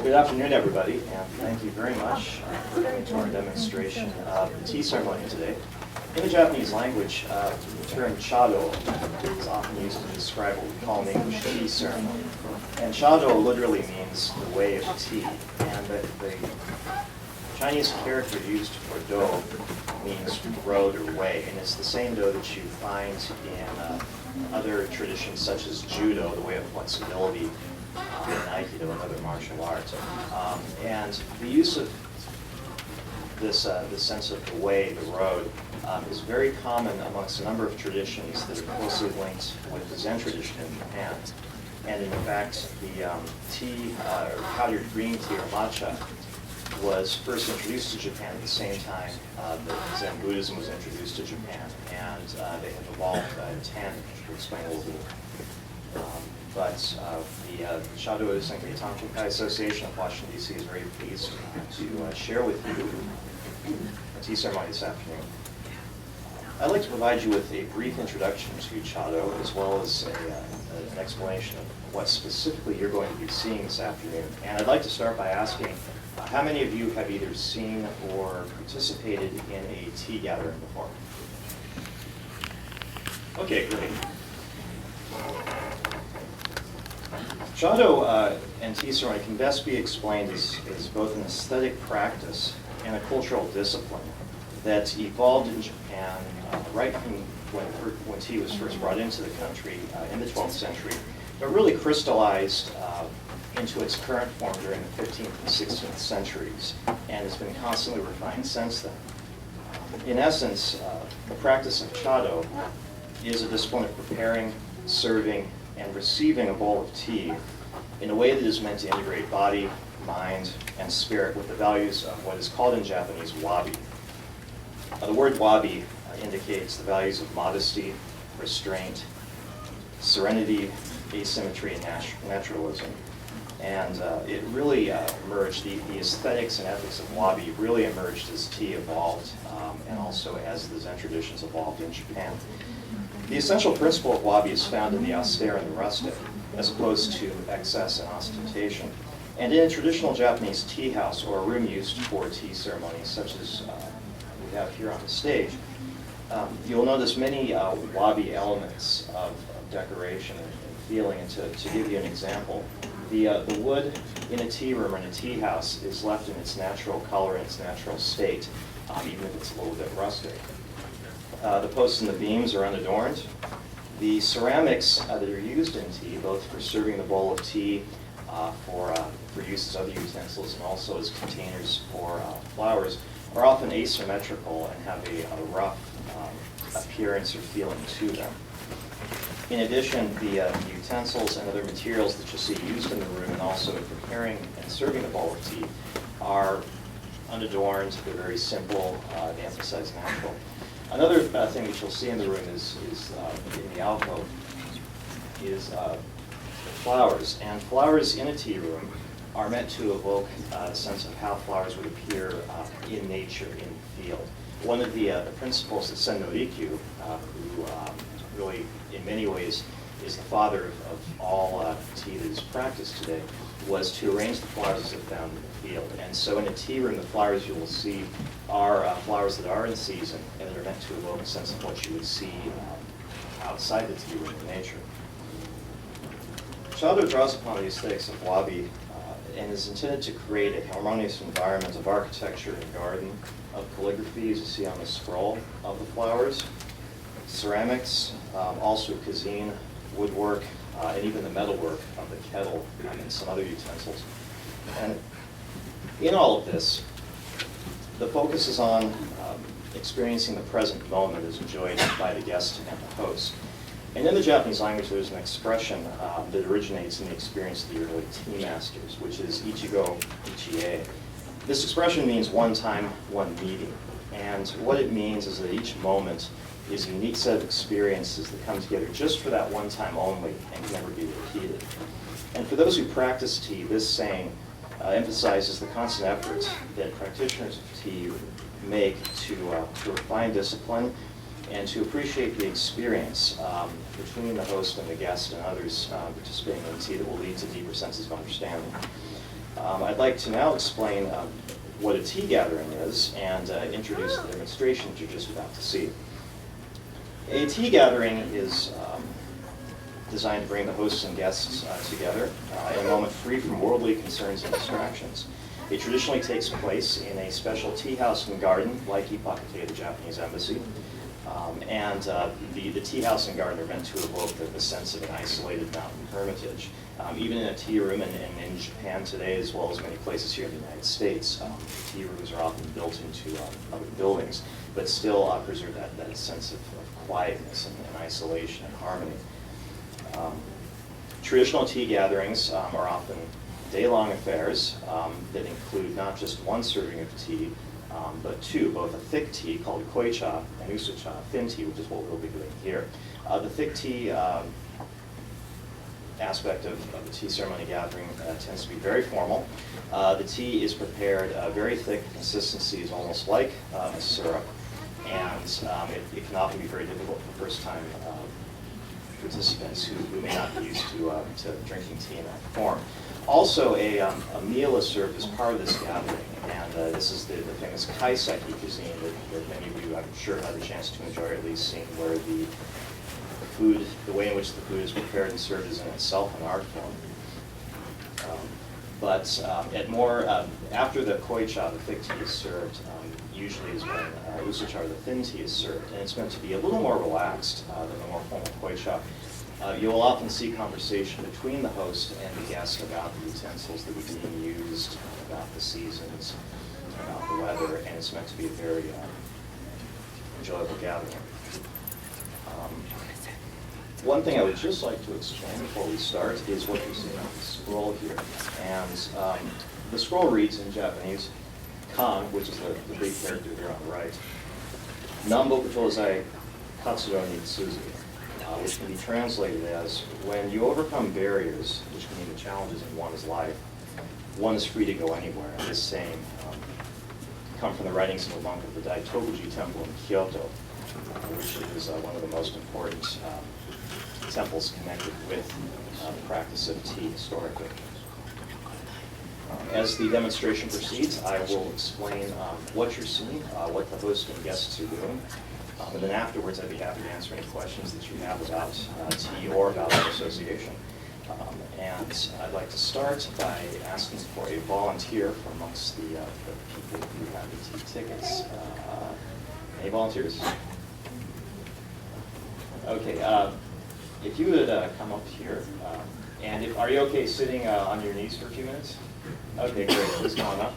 Good afternoon, everybody, and thank you very much for coming to our demonstration of the tea ceremony today. In the Japanese language, the term Chado is often used to describe what we call in English tea ceremony. And Chado literally means the way of tea, and the Chinese character used for dough means road or way, and it's the same dough that you find in other traditions such as judo, the way of flexibility, and aikido, and other martial arts. And the use of this sense of the way, the road, is very common amongst a number of traditions that are closely linked with the Zen tradition in Japan. And in fact, the tea, or powdered green tea, or matcha, was first introduced to Japan at the same time that Zen Buddhism was introduced to Japan. And they have evolved in tandem, which we'll explain a little bit. But the Chado Urasenke Tankokai Association of Washington, D.C. is very pleased to share with you a tea ceremony this afternoon. I'd like to provide you with a brief introduction to Chado, as well as an explanation of what specifically you're going to be seeing this afternoon. And I'd like to start by asking, how many of you have either seen or participated in a tea gathering before? Okay, great. Chado and tea ceremony can best be explained as both an aesthetic practice and a cultural discipline that evolved in Japan right from when tea was first brought into the country in the 12th century, but really crystallized into its current form during the 15th and 16th centuries, and has been constantly refined since then. In essence, the practice of Chado is a discipline of preparing, serving, and receiving a bowl of tea in a way that is meant to integrate body, mind, and spirit with the values of what is called in Japanese wabi. The word wabi indicates the values of modesty, restraint, serenity, asymmetry, and naturalism. And it really emerged, the aesthetics and ethics of wabi really emerged as tea evolved, and also as the Zen traditions evolved in Japan. The essential principle of wabi is found in the austere and the rustic, as opposed to excess and ostentation. And in a traditional Japanese tea house, or a room used for tea ceremonies, such as we have here on the stage, you'll notice many wabi elements of decoration and feeling. And to give you an example, the wood in a tea room or in a tea house is left in its natural color, in its natural state, even if it's a little bit rustic. The posts and the beams are unadorned. The ceramics that are used in tea, both for serving the bowl of tea, for use as other utensils, and also as containers for flowers, are often asymmetrical and have a rough appearance or feeling to them. In addition, the utensils and other materials that you see used in the room, and also in preparing and serving the bowl of tea, are unadorned. They're very simple. They emphasize natural. Another thing that you'll see in the room is in the alcove is flowers. And flowers in a tea room are meant to evoke a sense of how flowers would appear in nature, in the field. One of the principles that Sen no Rikyu, who really in many ways is the father of all tea that is practiced today, was to arrange the flowers as if found in the field. And so in a tea room, the flowers you will see are flowers that are in season and that are meant to evoke a sense of what you would see outside the tea room in nature. Chado draws upon the aesthetics of wabi and is intended to create a harmonious environment of architecture and garden, of calligraphy, as you see on the scroll, of the flowers, ceramics, also cuisine, woodwork, and even the metalwork of the kettle and some other utensils. And in all of this, the focus is on experiencing the present moment as enjoyed by the guest and the host. And in the Japanese language, there's an expression that originates in the experience of the early tea masters, which is ichigo, ichie. This expression means one time, one meeting. And what it means is that each moment is a unique set of experiences that come together just for that one time only and can never be repeated. And for those who practice tea, this saying emphasizes the constant efforts that practitioners of tea make to refine discipline and to appreciate the experience between the host and the guest and others participating in tea that will lead to deeper senses of understanding. I'd like to now explain what a tea gathering is and introduce the demonstration that you're just about to see. A tea gathering is designed to bring the hosts and guests together in a moment free from worldly concerns and distractions. It traditionally takes place in a special tea house and garden, like Ipakate, the Japanese embassy. The tea house and garden are meant to evoke the sense of an isolated mountain hermitage. Even in a tea room and in Japan today, as well as many places here in the United States, tea rooms are often built into other buildings, but still preserve that sense of quietness and isolation and harmony. Traditional tea gatherings are often day-long affairs that include not just one serving of tea, but two, both a thick tea called koicha and usucha, thin tea, which is what we'll be doing here. The thick tea aspect of the tea ceremony gathering tends to be very formal. The tea is prepared very thick, consistency is almost like a syrup, and it can often be very difficult for first-time participants who may not be used to drinking tea in that form. Also, a meal is served as part of this gathering, and this is the famous kaiseki cuisine that many of you, I'm sure, had the chance to enjoy, or at least seen, where the way in which the food is prepared and served is in itself an art form. After the koicha, the thick tea is served, usually is when usucha, the thin tea, is served, and it's meant to be a little more relaxed than the more formal koicha. You'll often see conversation between the host and the guest about the utensils that are being used, about the seasons, about the weather, and it's meant to be a very enjoyable gathering. One thing I would just like to explain before we start is what you see on the scroll here. And the scroll reads in Japanese, kan, which is the big character there on the right, Nambo Kutozai Katsuro ni Tsuzu, which can be translated as, when you overcome barriers, which can mean the challenges in one's life, one is free to go anywhere. And this saying come from the writings of a monk of the Daitokuji Temple in Kyoto, which is one of the most important temples connected with the practice of tea historically. As the demonstration proceeds, I will explain what you're seeing, what the host and guests are doing, and then afterwards I'd be happy to answer any questions that you have about tea or about our association. And I'd like to start by asking for a volunteer from amongst the people who have the tea tickets. Any volunteers? Okay, if you would come up here, and are you okay sitting on your knees for a few minutes? Okay, great, please come on up.